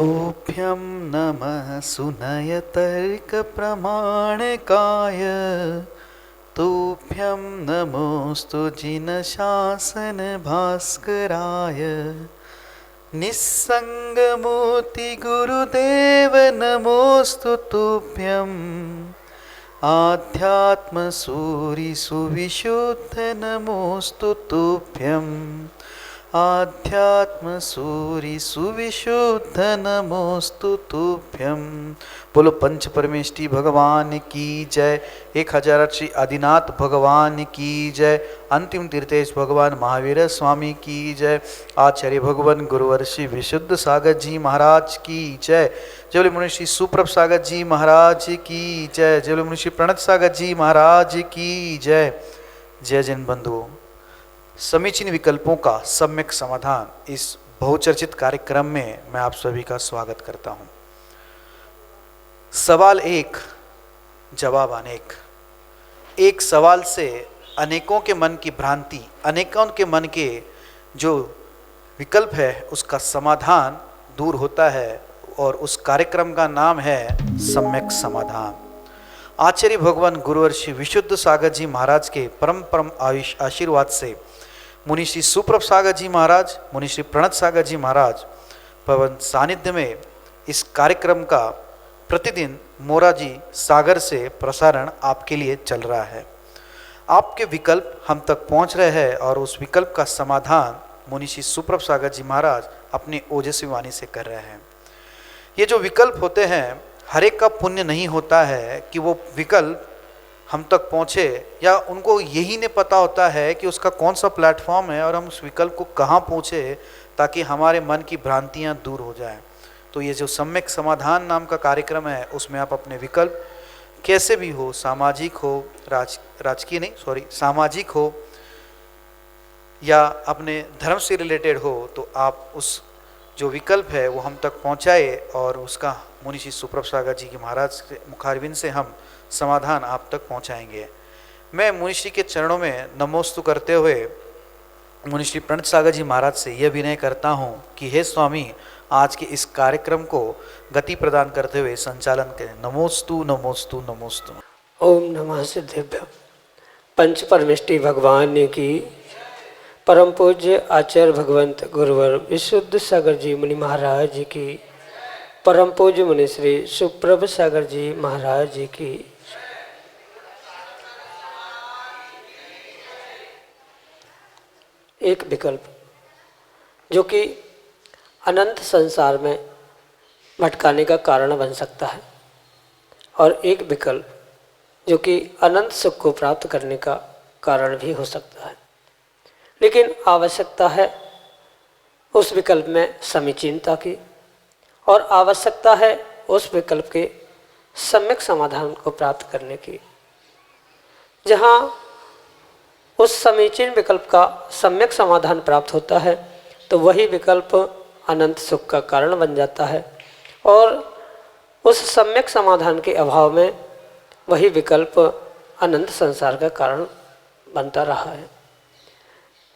तोभ्यं नमः सुनयतर्कप्रमाणकाय तोभ्यं नमोऽस्तु जिनशासनभास्कराय निस्सङ्गमूर्ति गुरुदेव नमोऽस्तु तुभ्यम् आध्यात्मसूरिसुविशुद्ध नमोऽस्तु तुभ्यम् आध्यात्मसूरि सुविशुद्ध नमोस्तु तुभ्यं। बोलो पंच परमेष्टि भगवान की जय। 1000 श्री आदिनाथ भगवान की जय। अंतिम तीर्थेश भगवान महावीर स्वामी की जय। आचार्य भगवान गुरुवर श्री विशुद्ध सागर जी महाराज की जय। जय मुनि श्री सुप्रभ सागर जी महाराज की जय। जय मुनि श्री प्रणत सागर जी महाराज की जय। जय जैन बंधुओं, समीचीन विकल्पों का सम्यक समाधान इस बहुचर्चित कार्यक्रम में मैं आप सभी का स्वागत करता हूं। सवाल एक, जवाब अनेक। एक सवाल से अनेकों के मन की भ्रांति, अनेकों के मन के जो विकल्प है उसका समाधान दूर होता है और उस कार्यक्रम का नाम है सम्यक समाधान। आचार्य भगवान गुरुवर श्री विशुद्ध सागर जी महाराज के परम परम आशीर्वाद से मुनि श्री सुप्रभ सागर जी महाराज, मुनि श्री प्रणत सागर जी महाराज पवन सानिध्य में इस कार्यक्रम का प्रतिदिन मोराजी सागर से प्रसारण आपके लिए चल रहा है। आपके विकल्प हम तक पहुंच रहे हैं और उस विकल्प का समाधान मुनि श्री सुप्रभ सागर जी महाराज अपनी ओजस्वी वाणी से कर रहे हैं। ये जो विकल्प होते हैं, हर एक का पुण्य नहीं होता है कि वो विकल्प हम तक पहुँचे, या उनको यही नहीं पता होता है कि उसका कौन सा प्लेटफॉर्म है और हम उस विकल्प को कहाँ पहुँचे ताकि हमारे मन की भ्रांतियाँ दूर हो जाएं। तो ये जो सम्यक समाधान नाम का कार्यक्रम है उसमें आप अपने विकल्प कैसे भी हो, सामाजिक हो, सामाजिक हो या अपने धर्म से रिलेटेड हो, तो आप उस जो विकल्प है वो हम तक पहुँचाए और उसका मुनि श्री सुप्रभ सागर जी के महाराज के मुखारबिंद से हम समाधान आप तक पहुंचाएंगे। मैं मुनि श्री के चरणों में नमोस्तु करते हुए मुनि श्री प्रणत सागर जी महाराज से यह विनय करता हूं कि हे स्वामी, आज के इस कार्यक्रम को गति प्रदान करते हुए संचालन करें। नमोस्तु नमोस्तु नमोस्तु। ओम नमः सिद्धेभ्यो। पंच परमेष्टि भगवान की परम पूज्य आचार्य भगवंत गुरुवर विशुद्ध सागर जी मुनि महाराज की, परम पूज्य मुनि श्री सुप्रभ सागर जी महाराज की। एक विकल्प जो कि अनंत संसार में भटकाने का कारण बन सकता है और एक विकल्प जो कि अनंत सुख को प्राप्त करने का कारण भी हो सकता है, लेकिन आवश्यकता है उस विकल्प में समीचीनता की और आवश्यकता है उस विकल्प के सम्यक समाधान को प्राप्त करने की। जहाँ उस समीचीन विकल्प का सम्यक समाधान प्राप्त होता है तो वही विकल्प अनंत सुख का कारण बन जाता है और उस सम्यक समाधान के अभाव में वही विकल्प अनंत संसार का कारण बनता रहा है।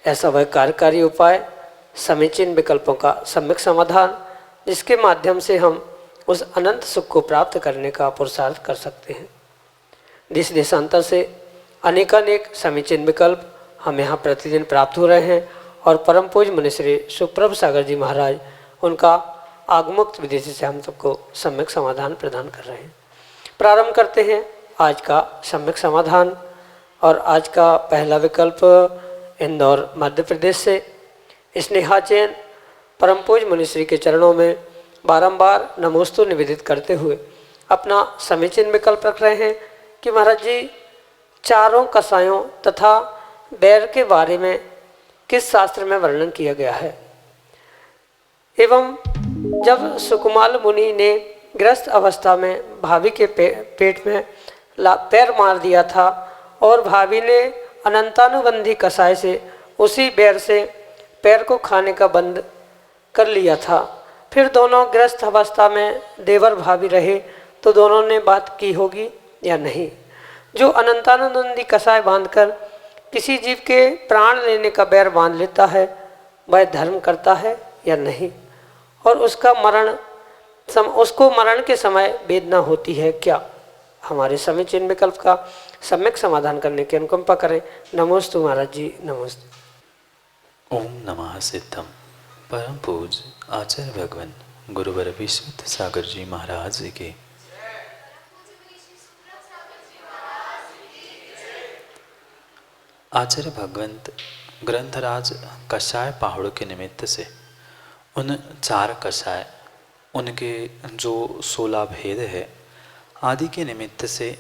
ऐसा वह कार्यकारी उपाय समीचीन विकल्पों का सम्यक समाधान, जिसके माध्यम से हम उस अनंत सुख को प्राप्त करने का पुरुषार्थ कर सकते हैं। देश देशांतर से अनेकानेक समीचीन विकल्प हम यहाँ प्रतिदिन प्राप्त हो रहे हैं और परम पूज्य मुनि श्री सुप्रभ सागर जी महाराज उनका आगमुक्त विधि से हम सबको सम्यक समाधान प्रदान कर रहे हैं। प्रारंभ करते हैं आज का सम्यक समाधान और आज का पहला विकल्प इंदौर मध्य प्रदेश से स्नेहा जैन परम पूज्य मुनि श्री के चरणों में बारंबार नमोस्तु निवेदित करते हुए अपना समीचीन विकल्प रख रहे हैं कि महाराज जी, चारों कसायों तथा बैर के बारे में किस शास्त्र में वर्णन किया गया है एवं जब सुकुमाल मुनि ने ग्रस्त अवस्था में भाभी के पेट में पैर मार दिया था और भाभी ने अनंतानुबंधी कसाय से उसी बैर से पैर को खाने का बंद कर लिया था, फिर दोनों ग्रस्त अवस्था में देवर भाभी रहे तो दोनों ने बात की होगी या नहीं। जो अनंतानुबंधी कसाय बांधकर किसी जीव के प्राण लेने का बैर बांध लेता है वह धर्म करता है या नहीं, और उसका मरण उसको मरण के समय वेदना होती है क्या? हमारे समीचीन विकल्प का सम्यक समाधान करने की अनुकंपा करें। नमोस्तु महाराज जी, नमोस्तु। ओम नमः सिद्धम। परम पूज्य आचार्य भगवान गुरुवर विशुद्ध सागर जी महाराज जी के आचार्य भगवंत ग्रंथराज कषाय पहाड़ों के निमित्त से उन 4 कषाय, उनके जो 16 भेद है आदि के निमित्त से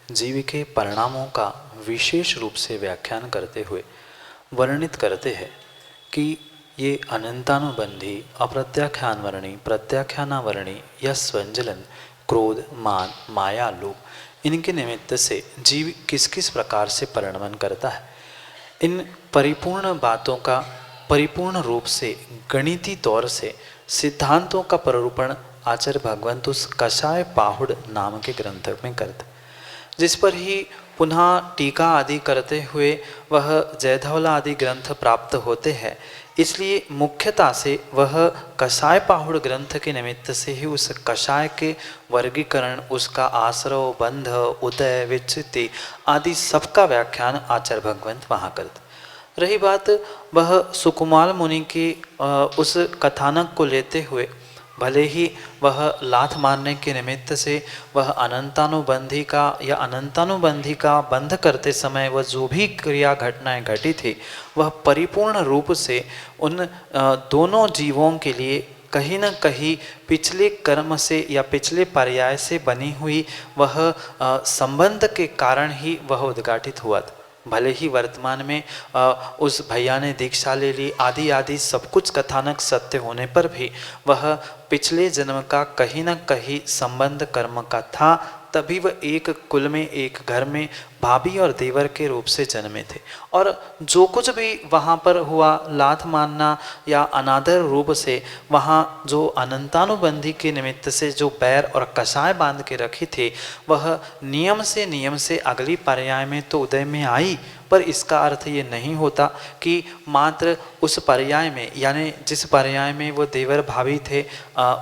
जीव के परिणामों का विशेष रूप से व्याख्यान करते हुए वर्णित करते हैं कि ये अनंतानुबंधी, अप्रत्याख्यानवर्णी, प्रत्याख्यानावर्णी या स्वंजलन, क्रोध, मान, माया, लोभ इनके निमित्त से जीव किस किस प्रकार से परिणमन करता है। इन परिपूर्ण बातों का परिपूर्ण रूप से गणितीय तौर से सिद्धांतों का प्ररूपण आचार्य भगवंत उस कषाय पाहुड़ नाम के ग्रंथ में करते, जिस पर ही पुनः टीका आदि करते हुए वह जयधवला आदि ग्रंथ प्राप्त होते हैं। इसलिए मुख्यतः से वह कषाय पाहुड़ ग्रंथ के निमित्त से ही उस कषाय के वर्गीकरण, उसका आश्रव, बंध, उदय, विच्युति आदि सबका व्याख्यान आचार्य भगवंत वहाँ करते। रही बात वह सुकुमार मुनि की उस कथानक को लेते हुए भले ही वह लात मारने के निमित्त से वह अनंतानुबंधी का या अनंतानुबंधी का बंध करते समय वह जो भी क्रिया घटनाएं घटी थी वह परिपूर्ण रूप से उन दोनों जीवों के लिए कहीं न कहीं पिछले कर्म से या पिछले पर्याय से बनी हुई वह संबंध के कारण ही वह उद्घाटित हुआ था। भले ही वर्तमान में उस भैया ने दीक्षा ले ली आदि आदि सब कुछ कथानक सत्य होने पर भी वह पिछले जन्म का कहीं न कहीं संबंध कर्म का था, तभी वह एक कुल में, एक घर में भाभी और देवर के रूप से जन्मे थे। और जो कुछ भी वहाँ पर हुआ, लात मारना या अनादर रूप से वहाँ जो अनंतानुबंधी के निमित्त से जो बैर और कषाय बांध के रखी थी वह नियम से अगली पर्याय में तो उदय में आई, पर इसका अर्थ ये नहीं होता कि मात्र उस पर्याय में, यानी जिस पर्याय में वो देवर भाभी थे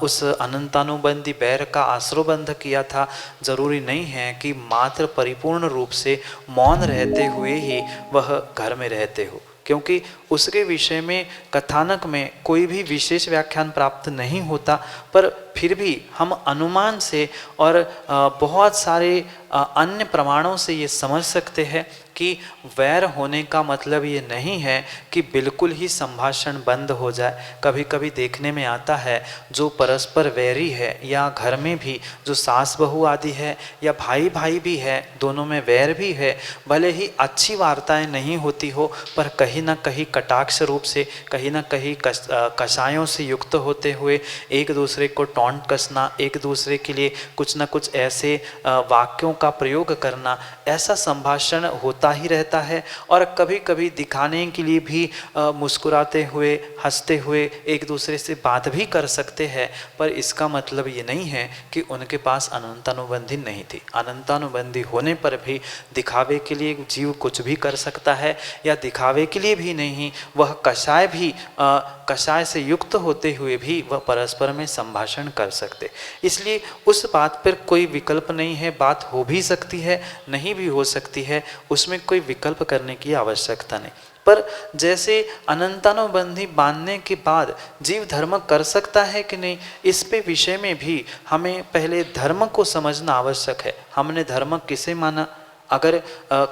उस अनंतानुबंधी बैर का आश्रयबंध किया था, जरूरी नहीं है कि मात्र परिपूर्ण रूप से मौन रहते हुए ही वह घर में रहते हो, क्योंकि उसके विषय में कथानक में कोई भी विशेष व्याख्यान प्राप्त नहीं होता। पर फिर भी हम अनुमान से और बहुत सारे अन्य प्रमाणों से ये समझ सकते हैं कि वैर होने का मतलब ये नहीं है कि बिल्कुल ही संभाषण बंद हो जाए। कभी कभी देखने में आता है जो परस्पर वैरी है या घर में भी जो सास बहू आदि है या भाई भाई भी है, दोनों में वैर भी है, भले ही अच्छी वार्ताएं नहीं होती हो पर कहीं ना कहीं कटाक्ष रूप से, कहीं ना कहीं कषायों से युक्त होते हुए एक दूसरे को टॉन्ट कसना, एक दूसरे के लिए कुछ ना कुछ ऐसे वाक्यों का प्रयोग करना, ऐसा संभाषण होता ही रहता है। और कभी कभी दिखाने के लिए भी मुस्कुराते हुए, हंसते हुए एक दूसरे से बात भी कर सकते हैं, पर इसका मतलब ये नहीं है कि उनके पास अनंतानुबंधी नहीं थी। अनंतानुबंधी होने पर भी दिखावे के लिए जीव कुछ भी कर सकता है, या दिखावे के लिए भी नहीं, वह कषाय भी कषाय से युक्त होते हुए भी वह परस्पर में संभाषण कर सकते। इसलिए उस बात पर कोई विकल्प नहीं है, बात हो भी सकती है, नहीं भी हो सकती है, उसमें कोई विकल्प करने की आवश्यकता नहीं। पर जैसे अनंतानुबंधी बांधने के बाद जीव धर्म कर सकता है कि नहीं, इस पे विषय में भी हमें पहले धर्म को समझना आवश्यक है। हमने धर्म किसे माना? अगर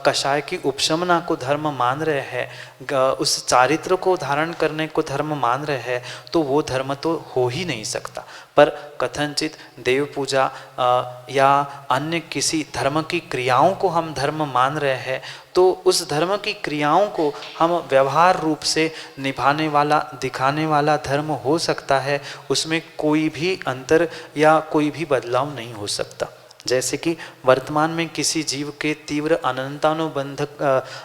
कषाय की उपशमना को धर्म मान रहे हैं, उस चारित्र को धारण करने को धर्म मान रहे हैं, तो वो धर्म तो हो ही नहीं सकता। पर कथनचित देव पूजा या अन्य किसी धर्म की क्रियाओं को हम धर्म मान रहे हैं, तो उस धर्म की क्रियाओं को हम व्यवहार रूप से निभाने वाला, दिखाने वाला धर्म हो सकता है। उसमें कोई भी अंतर या कोई भी बदलाव नहीं हो सकता। जैसे कि वर्तमान में किसी जीव के तीव्र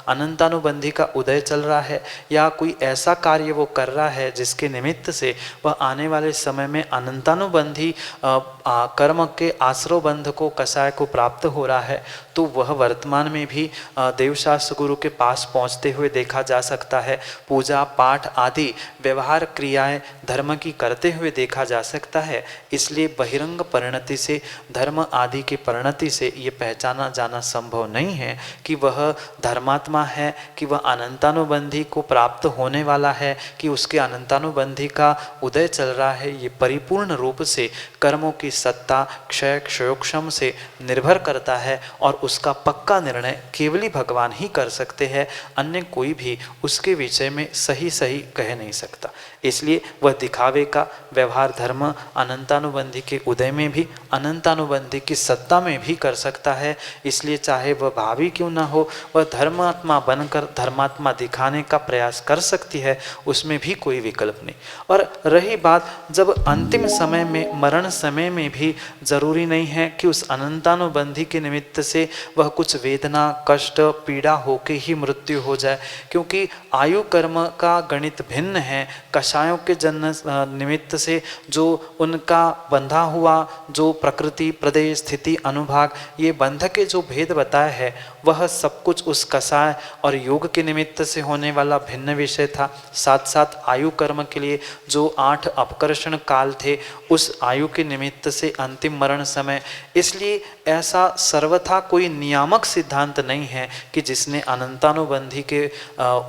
अनंतानुबंधी का उदय चल रहा है, या कोई ऐसा कार्य वो कर रहा है जिसके निमित्त से वह आने वाले समय में अनंतानुबंधी कर्म के आश्रव बंध को, कषाय को प्राप्त हो रहा है, तो वह वर्तमान में भी देवशास्त्र गुरु के पास पहुंचते हुए देखा जा सकता है। पूजा पाठ आदि व्यवहार क्रियाएं धर्म की करते हुए देखा जा सकता है। इसलिए बहिरंग परिणति से, धर्म आदि की परिणति से ये पहचाना जाना संभव नहीं है कि वह धर्मात्मा है, कि वह अनंतानुबंधी को प्राप्त होने वाला है, कि उसके अनंतानुबंधी का उदय चल रहा है। ये परिपूर्ण रूप से कर्मों की सत्ता क्षय क्षयोक्षम से निर्भर करता है, और उसका पक्का निर्णय केवल ही भगवान ही कर सकते हैं। अन्य कोई भी उसके विषय में सही सही कह नहीं सकता। इसलिए वह दिखावे का व्यवहार धर्म अनंतानुबंधी के उदय में भी, अनंतानुबंधी की सत्ता में भी कर सकता है। इसलिए चाहे वह भावी क्यों ना हो, वह धर्मात्मा बनकर धर्मात्मा दिखाने का प्रयास कर सकती है, उसमें भी कोई विकल्प नहीं। और रही बात जब अंतिम समय में, मरण समय में भी जरूरी नहीं है कि उस अनंतानुबंधी के निमित्त से वह कुछ वेदना कष्ट पीड़ा होके ही मृत्यु हो जाए, क्योंकि आयु कर्म का गणित भिन्न है। कषायों के जन्म निमित्त से जो उनका बंधा हुआ जो प्रकृति प्रदेश स्थिति अनुभाग, ये बंध के जो भेद बताया है, वह सब कुछ उस कषाय और योग के निमित्त से होने वाला भिन्न विषय था। साथ साथ आयु कर्म के लिए जो 8 अपकर्षण काल थे, उस आयु के निमित्त से अंतिम मरण समय। इसलिए ऐसा सर्वथा कोई नियामक सिद्धांत नहीं है कि जिसने अनंतानुबंधी के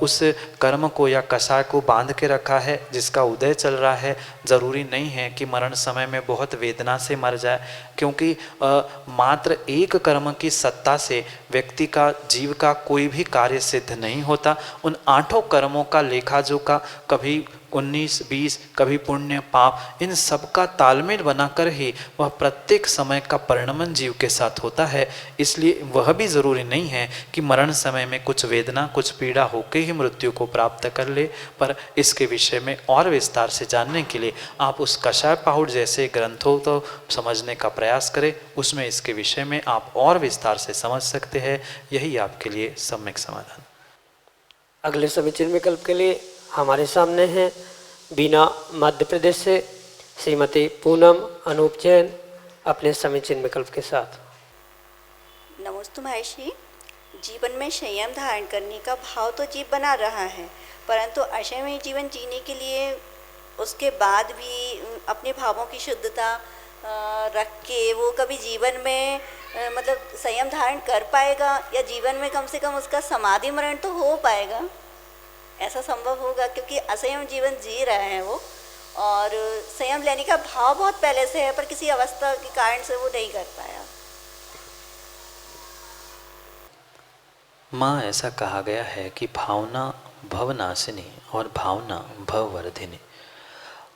उस कर्म को या कषाय को बांध के रखा है, जिसका उदय चल रहा है, जरूरी नहीं है कि मरण समय में बहुत वेदना से मर जाए, क्योंकि मात्र एक कर्म की सत्ता से व्यक्ति का, जीव का कोई भी कार्य सिद्ध नहीं होता। उन 8 कर्मों का लेखा जोखा, कभी 19 20, कभी पुण्य पाप, इन सब का तालमेल बनाकर ही वह प्रत्येक समय का परिणमन जीव के साथ होता है। इसलिए वह भी जरूरी नहीं है कि मरण समय में कुछ वेदना कुछ पीड़ा होकर ही मृत्यु को प्राप्त कर ले। पर इसके विषय में और विस्तार से जानने के लिए आप उस कषाय पाहुड़ जैसे ग्रंथों को समझने का प्रयास करें, उसमें इसके विषय में आप और विस्तार से समझ सकते हैं। यही आपके लिए सम्यक समाधान। अगले समीचीन विकल्प के लिए हमारे सामने हैं बीना मध्य प्रदेश से श्रीमती पूनम अनूप जैन अपने समीचीन विकल्प के साथ। नमस्ते महर्षि। जीवन में संयम धारण करने का भाव तो जीव बना रहा है, परंतु असंयमी जीवन जीने के लिए उसके बाद भी अपने भावों की शुद्धता रख के वो कभी जीवन में मतलब संयम धारण कर पाएगा, या जीवन में कम से कम उसका समाधि मरण तो हो पाएगा? ऐसा संभव होगा? क्योंकि असंयम जीवन जी रहे हैं वो, और संयम लेने का भाव बहुत पहले से है, पर किसी अवस्था के कारण से वो नहीं कर पाया। माँ, ऐसा कहा गया है कि भावना भवनाशिनी और भावना भववर्धिनी।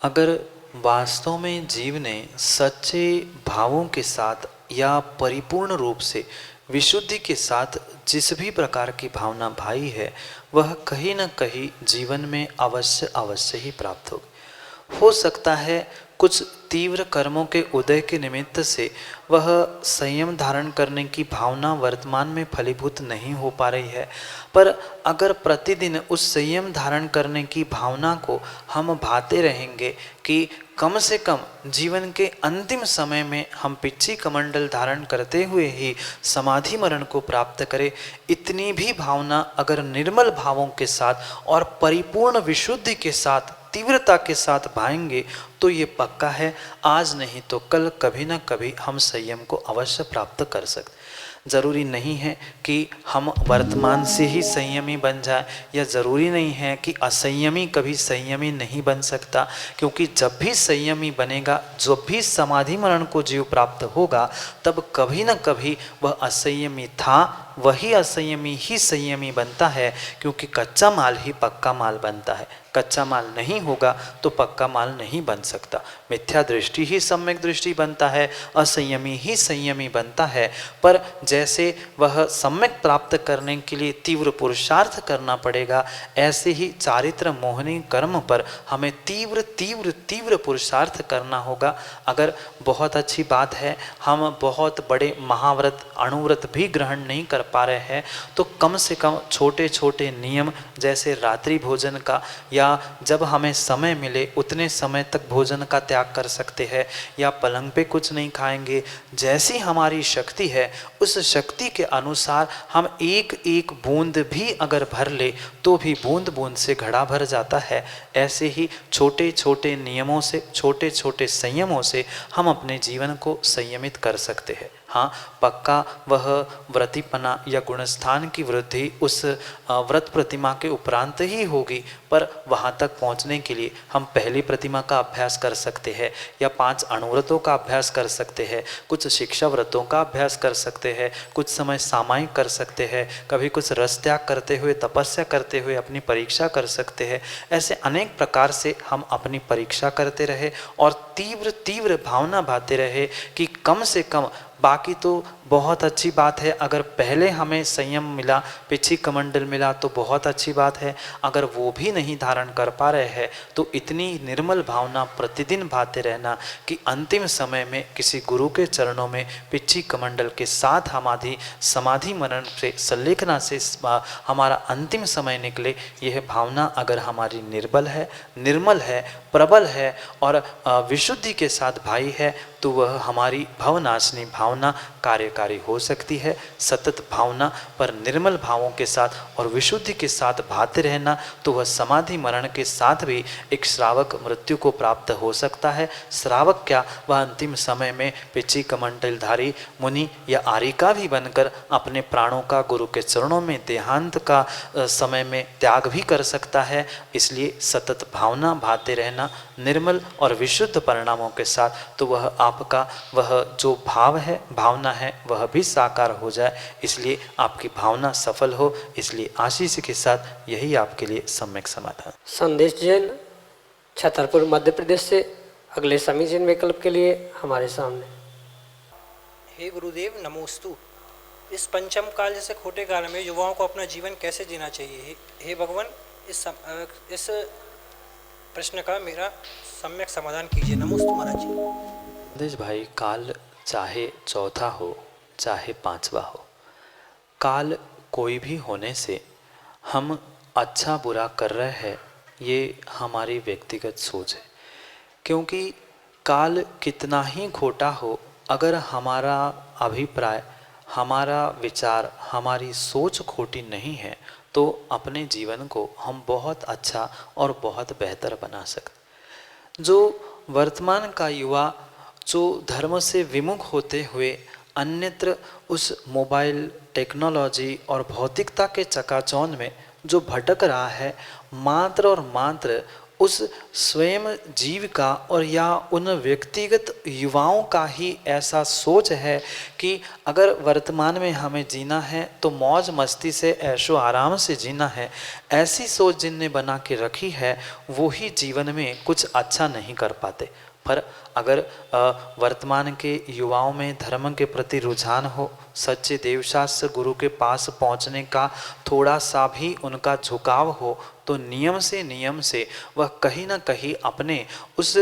अगर वास्तव में जीव ने सच्चे भावों के साथ या परिपूर्ण रूप से विशुद्धि के साथ जिस भी प्रकार की भावना भाई है, वह कहीं न कहीं जीवन में अवश्य अवश्य ही प्राप्त होगी। हो सकता है कुछ तीव्र कर्मों के उदय के निमित्त से वह संयम धारण करने की भावना वर्तमान में फलीभूत नहीं हो पा रही है, पर अगर प्रतिदिन उस संयम धारण करने की भावना को हम भाते रहेंगे कि कम से कम जीवन के अंतिम समय में हम पिच्ची कमंडल धारण करते हुए ही समाधि मरण को प्राप्त करें, इतनी भी भावना अगर निर्मल भावों के साथ और परिपूर्ण विशुद्धि के साथ तीव्रता के साथ भाएंगे, तो ये पक्का है आज नहीं तो कल कभी ना कभी हम संयम को अवश्य प्राप्त कर सकते। ज़रूरी नहीं है कि हम वर्तमान से ही संयमी बन जाए, या ज़रूरी नहीं है कि असंयमी कभी संयमी नहीं बन सकता, क्योंकि जब भी संयमी बनेगा, जब भी समाधि मरण को जीव प्राप्त होगा, तब कभी न कभी वह असंयमी था, वही असंयमी ही संयमी बनता है, क्योंकि कच्चा माल ही पक्का माल बनता है। कच्चा माल नहीं होगा तो पक्का माल नहीं बन सकता। मिथ्या दृष्टि ही सम्यक दृष्टि बनता है, असंयमी ही संयमी बनता है। पर जैसे वह सम्यक प्राप्त करने के लिए तीव्र पुरुषार्थ करना पड़ेगा, ऐसे ही चारित्र मोहनी कर्म पर हमें तीव्र तीव्र तीव्र पुरुषार्थ करना होगा। अगर बहुत अच्छी बात है हम बहुत बड़े महाव्रत अणुव्रत भी ग्रहण नहीं कर पा रहे हैं, तो कम से कम छोटे छोटे नियम जैसे रात्रि भोजन का, या जब हमें समय मिले उतने समय तक भोजन का त्याग कर सकते हैं, या पलंग पे कुछ नहीं खाएंगे। जैसी हमारी शक्ति है उस शक्ति के अनुसार हम एक एक बूंद भी अगर भर ले तो भी बूंद बूंद से घड़ा भर जाता है। ऐसे ही छोटे छोटे नियमों से, छोटे छोटे संयमों से हम अपने जीवन को संयमित कर सकते हैं। हाँ, पक्का वह व्रतिपना या गुणस्थान की वृद्धि उस व्रत प्रतिमा के उपरांत ही होगी, पर वहाँ तक पहुँचने के लिए हम पहली प्रतिमा का अभ्यास कर सकते हैं, या 5 अणुव्रतों का अभ्यास कर सकते हैं, कुछ शिक्षा व्रतों का अभ्यास कर सकते हैं, कुछ समय सामायिक कर सकते हैं, कभी कुछ रस त्याग करते हुए, तपस्या करते हुए अपनी परीक्षा कर सकते हैं। ऐसे अनेक प्रकार से हम अपनी परीक्षा करते रहे और तीव्र तीव्र भावना भाते रहे कि कम से कम, बाकी तो बहुत अच्छी बात है, अगर पहले हमें संयम मिला, पिछी कमंडल मिला तो बहुत अच्छी बात है। अगर वो भी नहीं धारण कर पा रहे हैं तो इतनी निर्मल भावना प्रतिदिन भाते रहना कि अंतिम समय में किसी गुरु के चरणों में पिछी कमंडल के साथ हमारी समाधि मरण से, संलेखना से हमारा अंतिम समय निकले। यह भावना अगर हमारी निर्बल है, निर्मल है, प्रबल है और विशुद्धि के साथ भाई है तो वह हमारी भवनाशनी भावना कार्यकारी हो सकती है। सतत भावना पर निर्मल भावों के साथ और विशुद्धि के साथ भाते रहना तो वह समाधि मरण के साथ भी एक श्रावक मृत्यु को प्राप्त हो सकता है। श्रावक क्या, वह अंतिम समय में पिछी कमंडलधारी मुनि या आरिका भी बनकर अपने प्राणों का गुरु के चरणों में देहांत का समय में त्याग भी कर सकता है। इसलिए सतत भावना भाते रहना निर्मल और विशुद्ध परिणामों के साथ, तो वह आपका वह जो भाव है, भावना है, वह भी साकार हो जाए। इसलिए आपकी भावना सफल हो, इसलिए आशीष के साथ यही आपके लिए सम्यक समाधान। संदेश जैन छतरपुर मध्य प्रदेश से अगले समीचीन विकल्प के लिए हमारे सामने। हे गुरुदेव नमोस्तु। इस पंचम काल जैसे खोटे काल में युवाओं को अपना जीवन कैसे जीना चाहिए? हे भगवान, इस प्रश्न का मेरा सम्यक समाधान कीजिए। नमोस्तु महाराज जी। संदेश भाई, काल चाहे चौथा हो चाहे 5वां हो, काल कोई भी होने से हम अच्छा बुरा कर रहे हैं ये हमारी व्यक्तिगत सोच है। क्योंकि काल कितना ही खोटा हो, अगर हमारा अभिप्राय, हमारा विचार, हमारी सोच खोटी नहीं है तो अपने जीवन को हम बहुत अच्छा और बहुत बेहतर बना सकते। जो वर्तमान का युवा जो धर्म से विमुख होते हुए अन्यत्र उस मोबाइल टेक्नोलॉजी और भौतिकता के चकाचौंध में जो भटक रहा है, मात्र और मात्र उस स्वयं जीव का और या उन व्यक्तिगत युवाओं का ही ऐसा सोच है कि अगर वर्तमान में हमें जीना है तो मौज मस्ती से ऐशो आराम से जीना है, ऐसी सोच जिनने बना के रखी है वो ही जीवन में कुछ अच्छा नहीं कर पाते। पर अगर वर्तमान के युवाओं में धर्म के प्रति रुझान हो, सच्चे देवशास्त्र गुरु के पास पहुंचने का थोड़ा सा भी उनका झुकाव हो, तो नियम से वह कहीं ना कहीं अपने उस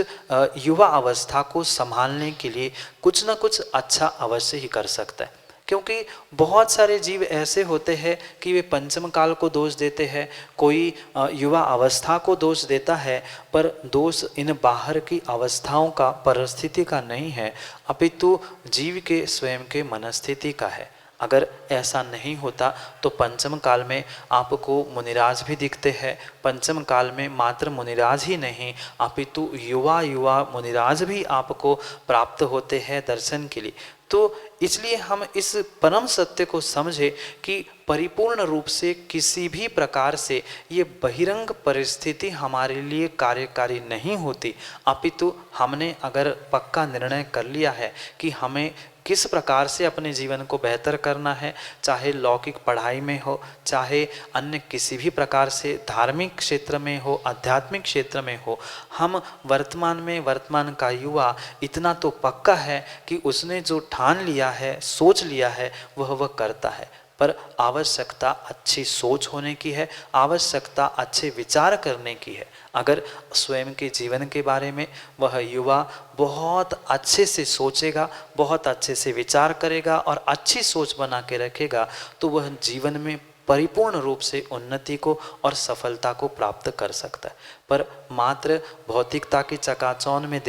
युवा अवस्था को संभालने के लिए कुछ ना कुछ अच्छा अवश्य ही कर सकता है। क्योंकि बहुत सारे जीव ऐसे होते हैं कि वे पंचम काल को दोष देते हैं, कोई युवा अवस्था को दोष देता है, पर दोष इन बाहर की अवस्थाओं का, परिस्थिति का नहीं है, अपितु जीव के स्वयं के मनस्थिति का है। अगर ऐसा नहीं होता तो पंचम काल में आपको मुनिराज भी दिखते हैं। पंचम काल में मात्र मुनिराज ही नहीं अपितु युवा मुनिराज भी आपको प्राप्त होते हैं दर्शन के लिए। तो इसलिए हम इस परम सत्य को समझे कि परिपूर्ण रूप से किसी भी प्रकार से ये बहिरंग परिस्थिति हमारे लिए कार्यकारी नहीं होती, अपितु हमने अगर पक्का निर्णय कर लिया है कि हमें किस प्रकार से अपने जीवन को बेहतर करना है, चाहे लौकिक पढ़ाई में हो, चाहे अन्य किसी भी प्रकार से धार्मिक क्षेत्र में हो, आध्यात्मिक क्षेत्र में हो। हम वर्तमान का युवा इतना तो पक्का है कि उसने जो ठान लिया है, सोच लिया है, वह करता है। पर आवश्यकता अच्छी सोच होने की है, आवश्यकता अच्छे विचार करने की है। अगर स्वयं के जीवन के बारे में वह युवा बहुत अच्छे से सोचेगा, बहुत अच्छे से विचार करेगा और अच्छी सोच बना के रखेगा, तो वह जीवन में परिपूर्ण रूप से उन्नति को और सफलता को प्राप्त कर सकता है। पर मात्र भौतिकता की चकाचौंध में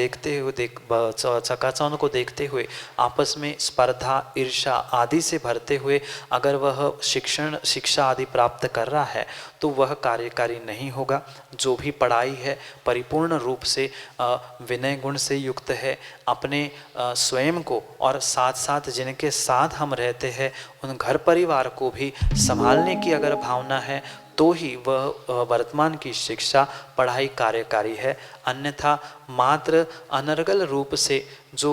चकाचौंध को देखते हुए, आपस में स्पर्धा, ईर्ष्या आदि से भरते हुए अगर वह शिक्षा आदि प्राप्त कर रहा है, तो वह कार्यकारी नहीं होगा। जो भी पढ़ाई है परिपूर्ण रूप से विनय गुण से युक्त है। अपने स्वयं को और साथ साथ जिनके साथ हम रहते हैं उन घर परिवार को भी संभालने की अगर भावना है, तो ही वह वर्तमान की शिक्षा पढ़ाई कार्यकारी है। अन्यथा मात्र अनर्गल रूप से जो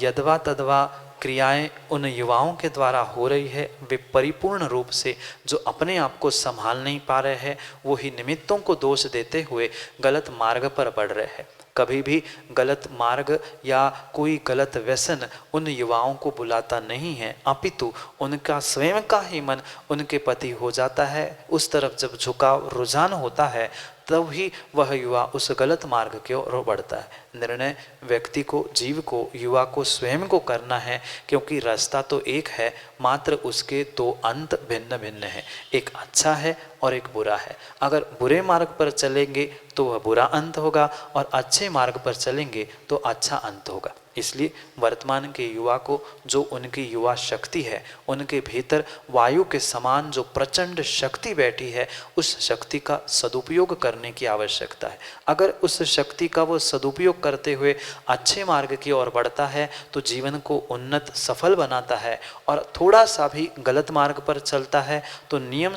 यदवा तदवा क्रियाएं उन युवाओं के द्वारा हो रही है, वे परिपूर्ण रूप से जो अपने आप को संभाल नहीं पा रहे हैं, वो ही निमित्तों को दोष देते हुए गलत मार्ग पर बढ़ रहे हैं। कभी भी गलत मार्ग या कोई गलत व्यसन उन युवाओं को बुलाता नहीं है, अपितु उनका स्वयं का ही मन उनके प्रति हो जाता है। उस तरफ जब झुकाव रुझान होता है, तब ही वह युवा उस गलत मार्ग की ओर बढ़ता है। निर्णय व्यक्ति को, जीव को, युवा को स्वयं को करना है, क्योंकि रास्ता तो एक है, मात्र उसके दो अंत भिन्न भिन्न हैं। एक अच्छा है और एक बुरा है। अगर बुरे मार्ग पर चलेंगे तो वह बुरा अंत होगा, और अच्छे मार्ग पर चलेंगे तो अच्छा अंत होगा। इसलिए वर्तमान के युवा को जो उनकी युवा शक्ति है, उनके भीतर वायु के समान जो प्रचंड शक्ति बैठी है, उस शक्ति का सदुपयोग करने की आवश्यकता है। अगर उस शक्ति का वो सदुपयोग करते हुए अच्छे मार्ग की ओर बढ़ता है, तो जीवन को उन्नत सफल बनाता है। और थोड़ा सा भी गलत मार्ग पर चलता है तो नियम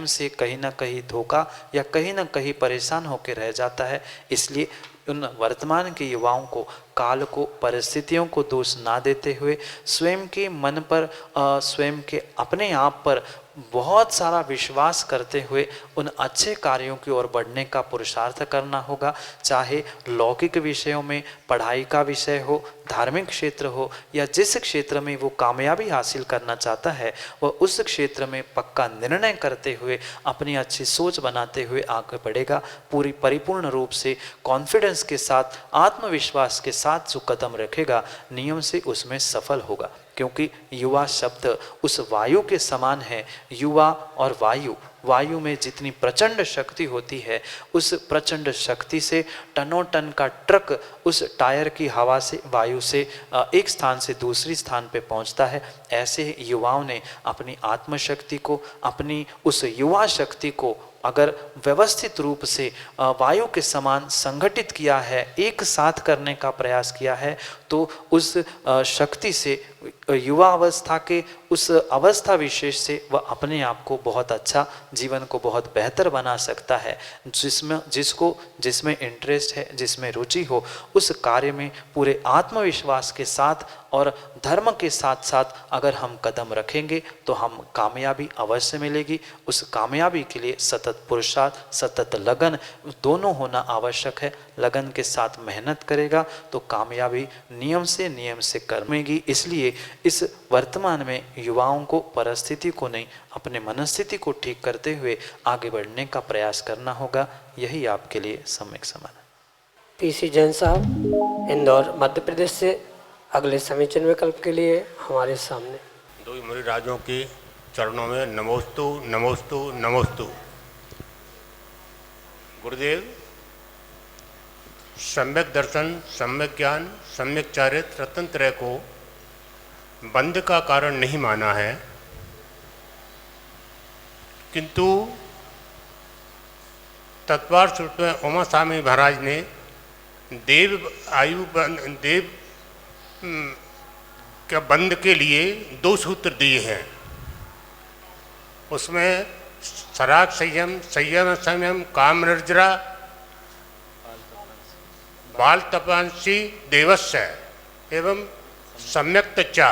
से कहीं ना कहीं धोखा या कहीं ना कहीं परेशान होकर रह जाता है। इसलिए उन वर्तमान के युवाओं को काल को, परिस्थितियों को दोष ना देते हुए स्वयं के मन पर, स्वयं के अपने आप पर बहुत सारा विश्वास करते हुए उन अच्छे कार्यों की ओर बढ़ने का पुरुषार्थ करना होगा। चाहे लौकिक विषयों में पढ़ाई का विषय हो, धार्मिक क्षेत्र हो, या जिस क्षेत्र में वो कामयाबी हासिल करना चाहता है, वह उस क्षेत्र में पक्का निर्णय करते हुए, अपनी अच्छी सोच बनाते हुए आगे बढ़ेगा। पूरी परिपूर्ण रूप से कॉन्फिडेंस के साथ, आत्मविश्वास के साथ जो कदम रखेगा, नियम से उसमें सफल होगा। क्योंकि युवा शब्द उस वायु के समान है। युवा और वायु में जितनी प्रचंड शक्ति होती है, उस प्रचंड शक्ति से टनों टन का ट्रक उस टायर की हवा से, वायु से एक स्थान से दूसरी स्थान पे पहुंचता है। ऐसे ही युवाओं ने अपनी आत्मशक्ति को, अपनी उस युवा शक्ति को अगर व्यवस्थित रूप से वायु के समान संगठित किया है, एक साथ करने का प्रयास किया है, तो उस शक्ति से, युवा अवस्था के उस अवस्था विशेष से वह अपने आप को बहुत अच्छा, जीवन को बहुत बेहतर बना सकता है। जिसमें इंटरेस्ट है, जिसमें रुचि हो, उस कार्य में पूरे आत्मविश्वास के साथ और धर्म के साथ साथ अगर हम कदम रखेंगे तो हम कामयाबी अवश्य मिलेगी। उस कामयाबी के लिए सतत पुरुषार्थ, सतत लगन दोनों होना आवश्यक है। लगन के साथ मेहनत करेगा तो कामयाबी नियम से करमेगी। इसलिए इस वर्तमान में युवाओं को परिस्थिति को नहीं, अपने मनस्थिति को ठीक करते हुए आगे बढ़ने का प्रयास करना होगा। यही आपके लिए सम्यक समाधान। पीसी जैन साहब, इंदौर, मध्य प्रदेश से अगले समीचीन विकल्प के लिए हमारे सामने। दो मुनि राजों के चरणों में नमोस्तु नमोस्तु नमोस्तु। गुरुदेव, सम्यक दर्शन, सम्यक ज्ञान, सम्यक चारित्र, रत्न त्रय को बंध का कारण नहीं माना है, किंतु तत्वार स्वरूप में उमा स्वामी महाराज ने देव के बंध के लिए 2 सूत्र दिए हैं। उसमें सराग संयम, संयम संयम, काम निर्जरा, बाल तपांसी देवस्य एवं सम्यक्तचा,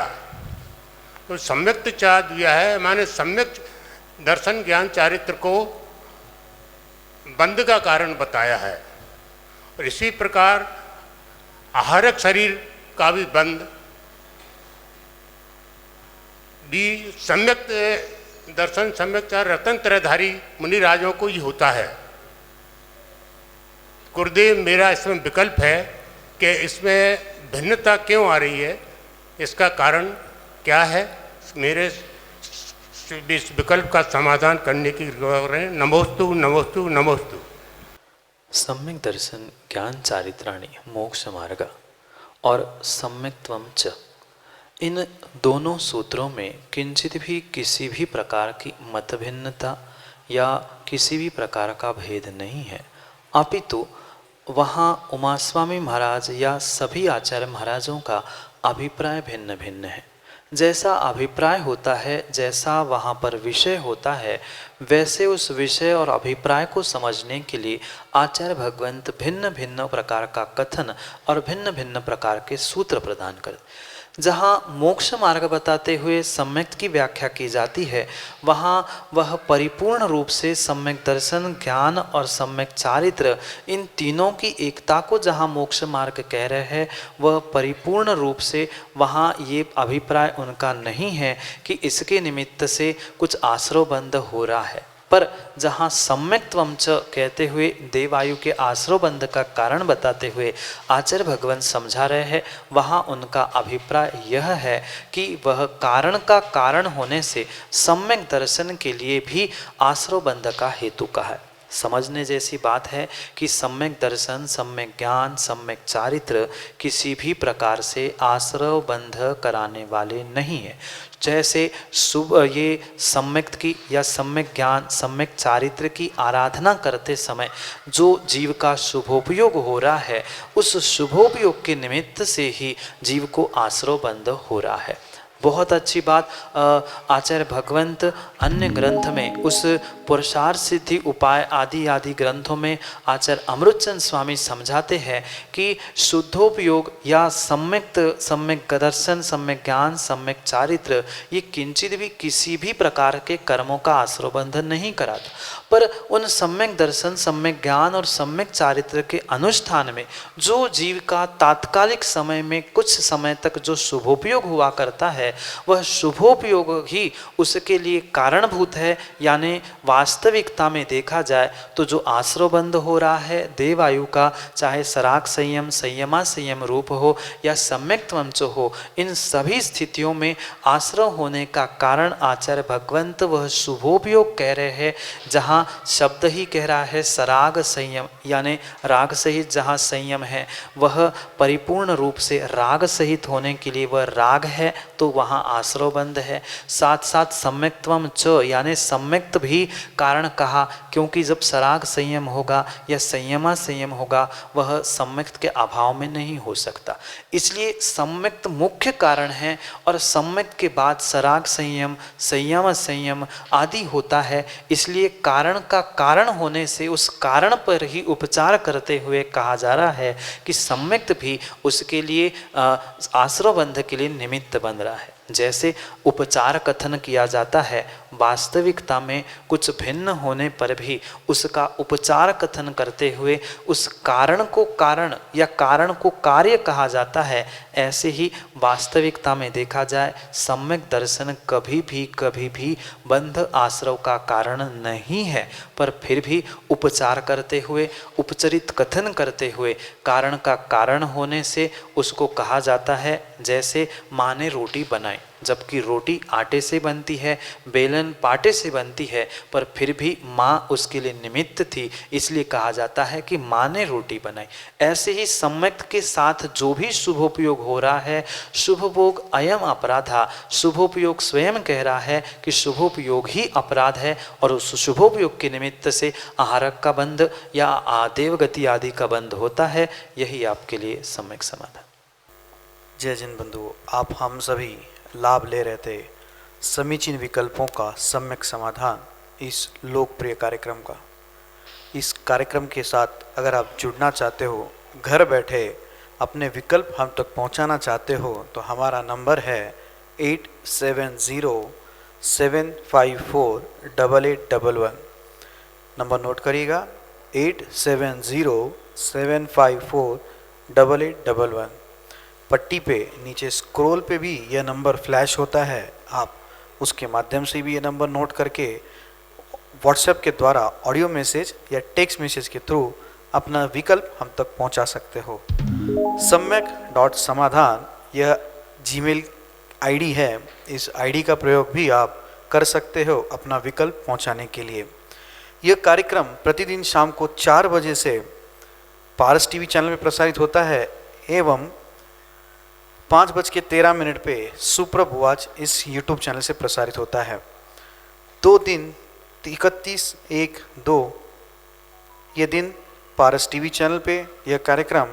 तो सम्यक्तचा दिया है, माने सम्यक दर्शन ज्ञान चारित्र को बंध का कारण बताया है। और इसी प्रकार आहारक शरीर का भी बंध भी सम्यक दर्शन सम्यक चार रतन त्रयधारी मुनि राजों को ही होता है। गुरुदेव, मेरा इसमें विकल्प है कि इसमें भिन्नता क्यों आ रही है, इसका कारण क्या है, मेरे इस विकल्प का समाधान करने की रहे। नमोस्तु नमोस्तु नमोस्तु। सम्यक दर्शन ज्ञान चारित्राणि मोक्ष मार्ग और सम्यक्त्वम च, इन दोनों सूत्रों में किंचित भी किसी भी प्रकार की मतभिन्नता या किसी भी प्रकार का भेद नहीं है, अपितु वहाँ उमास्वामी महाराज या सभी आचार्य महाराजों का अभिप्राय भिन्न भिन्न है। जैसा अभिप्राय होता है, जैसा वहाँ पर विषय होता है, वैसे उस विषय और अभिप्राय को समझने के लिए आचार्य भगवंत भिन्न भिन्न प्रकार का कथन और भिन्न भिन्न प्रकार के सूत्र प्रदान करते। जहाँ मोक्ष मार्ग बताते हुए सम्यक की व्याख्या की जाती है, वहाँ वह परिपूर्ण रूप से सम्यक दर्शन ज्ञान और सम्यक चारित्र, इन तीनों की एकता को जहाँ मोक्ष मार्ग कह रहे हैं, वह परिपूर्ण रूप से वहाँ ये अभिप्राय उनका नहीं है कि इसके निमित्त से कुछ आश्रवबंध हो रहा है। पर जहाँ सम्यक्त्वम च कहते हुए देवायु के आश्रवबंध का कारण बताते हुए आचार्य भगवान समझा रहे हैं, वहाँ उनका अभिप्राय यह है कि वह कारण का कारण होने से सम्यक दर्शन के लिए भी आश्रवबंध का हेतु का है। समझने जैसी बात है कि सम्यक दर्शन, सम्यक ज्ञान, सम्यक चारित्र किसी भी प्रकार से आश्रवबंध कराने वाले नहीं है। जैसे ये सम्यक की या सम्यक ज्ञान, सम्यक चारित्र की आराधना करते समय जो जीव का शुभोपयोग हो रहा है, उस शुभोपयोग के निमित्त से ही जीव को आश्रवबंध हो रहा है। बहुत अच्छी बात आचार्य भगवंत अन्य ग्रंथ में, उस पुरुषार्थ सिद्धि उपाय आदि आदि ग्रंथों में आचार्य अमृतचंद स्वामी समझाते हैं कि शुद्धोपयोग या सम्यक दर्शन, सम्यक ज्ञान, सम्यक चारित्र, ये किंचित भी किसी भी प्रकार के कर्मों का आश्रवबंधन नहीं कराता, पर उन सम्यक दर्शन, सम्यक ज्ञान और सम्यक चारित्र के अनुष्ठान में जो जीव का तात्कालिक समय में कुछ समय तक जो शुभोपयोग हुआ करता है, वह शुभोपयोग ही उसके लिए कारणभूत है। यानी वास्तविकता में देखा जाए तो जो आश्रवबंध हो रहा है देवायु का, चाहे सराग संयम, संयमा संयम रूप हो या सम्यक्त्वम च हो, इन सभी स्थितियों में आश्रव होने का कारण आचार्य भगवंत वह शुभोपयोग कह रहे हैं। जहाँ शब्द ही कह रहा है सराग संयम, यानी राग सहित जहाँ संयम है वह परिपूर्ण रूप से राग सहित होने के लिए वह राग है, तो वहाँ आश्रवबंध है। साथ साथ सम्यक्त्वम च, यानी सम्यक्त भी कारण कहा, क्योंकि जब सराग संयम होगा या संयमा संयम होगा, वह सम्यक्त के अभाव में नहीं हो सकता। इसलिए सम्यक्त मुख्य कारण है और सम्यक्त के बाद सराग संयम, संयम संयम आदि होता है। इसलिए कारण का कारण होने से उस कारण पर ही उपचार करते हुए कहा जा रहा है कि सम्यक्त भी उसके लिए आश्रवबंध के लिए निमित्त बन रहा है। जैसे उपचार कथन किया जाता है, वास्तविकता में कुछ भिन्न होने पर भी उसका उपचार कथन करते हुए उस कारण को कारण या कारण को कार्य कहा जाता है। ऐसे ही वास्तविकता में देखा जाए सम्यक दर्शन कभी भी बंध आश्रव का कारण नहीं है, पर फिर भी उपचार करते हुए, उपचरित कथन करते हुए कारण का कारण होने से उसको कहा जाता है। जैसे माँ ने रोटी बनाई, जबकि रोटी आटे से बनती है, बेलन पाटे से बनती है, पर फिर भी माँ उसके लिए निमित्त थी, इसलिए कहा जाता है कि माँ ने रोटी बनाई। ऐसे ही सम्यक्त के साथ जो भी शुभोपयोग हो रहा है, शुभभोग अयम अपराधा, शुभोपयोग स्वयं कह रहा है कि शुभोपयोग ही अपराध है और उस शुभोपयोग के निमित्त से आहारक का बंध या देवगति आदि का बंध होता है। यही आपके लिए सम्यक समाधान। जय जिन बंधुओं, आप हम सभी लाभ ले रहे थे समीचीन विकल्पों का सम्यक समाधान इस लोकप्रिय कार्यक्रम का। इस कार्यक्रम के साथ अगर आप जुड़ना चाहते हो घर बैठे, अपने विकल्प हम तक पहुंचाना चाहते हो तो हमारा नंबर है 8707548811। नंबर नोट करिएगा 8707548811। पट्टी पे नीचे स्क्रॉल पे भी यह नंबर फ्लैश होता है, आप उसके माध्यम से भी ये नंबर नोट करके व्हाट्सएप के द्वारा ऑडियो मैसेज या टेक्स्ट मैसेज के थ्रू अपना विकल्प हम तक पहुंचा सकते हो। सम्यक.समाधान यह जीमेल आईडी है, इस आईडी का प्रयोग भी आप कर सकते हो अपना विकल्प पहुंचाने के लिए। यह कार्यक्रम प्रतिदिन शाम को 4 बजे से पारस टीवी चैनल में प्रसारित होता है एवं 5:13 पे सुप्रभ वाच इस यूट्यूब चैनल से प्रसारित होता है। 2 दिन 31/1/2 ये दिन पारस टीवी चैनल पे यह कार्यक्रम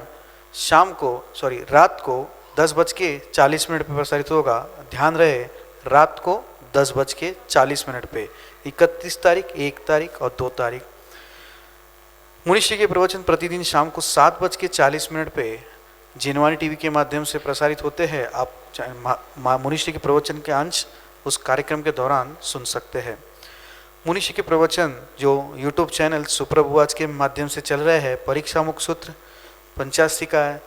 रात को 10:40 पे प्रसारित होगा। ध्यान रहे, रात को 10:40 पे 31 तारीख, 1 तारीख और 2 तारीख। मुनिश्री के प्रवचन प्रतिदिन शाम को 7:40 पे जिनवाणी टीवी के माध्यम से प्रसारित होते हैं। आप मुनिश्री के प्रवचन के अंश उस कार्यक्रम के दौरान सुन सकते हैं। मुनिश्री के प्रवचन जो यूट्यूब चैनल सुप्रभ वाच के माध्यम से चल रहे हैं, परीक्षा मुख सूत्र, पंचास्तिका,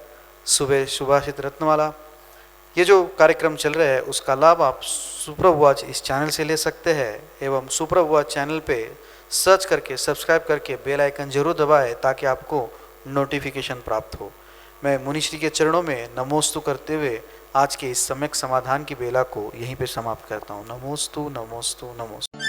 सुबह सुभाषित रत्नमाला, ये जो कार्यक्रम चल रहे हैं उसका लाभ आप सुप्रभ वाच इस चैनल से ले सकते हैं। एवं सुप्रभ वाच चैनल पे सर्च करके सब्सक्राइब करके बेल आइकन जरूर दबाएं ताकि आपको नोटिफिकेशन प्राप्त हो। मैं मुनिश्री के चरणों में नमोस्तु करते हुए आज के इस सम्यक समाधान की बेला को यहीं पे समाप्त करता हूँ। नमोस्तु नमोस्तु नमोस्तु।